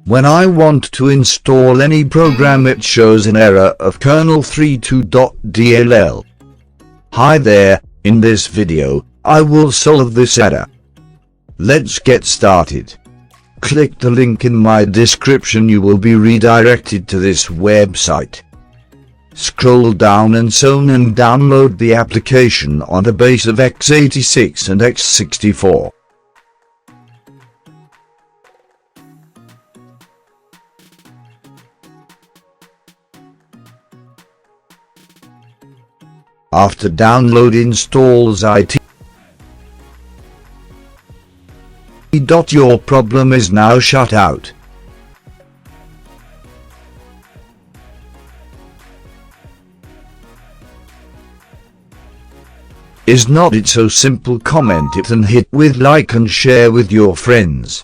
When I want to install any program, it shows an error of kernel 32.dll. Hi there, in this video, I will solve this error. Let's get started. Click the link in my description, you will be redirected to this website. Scroll down and download the application on the base of x86 and x64. After download, installs it. Your problem is now shut out. Is not it so simple? Comment it and hit with like and share with your friends.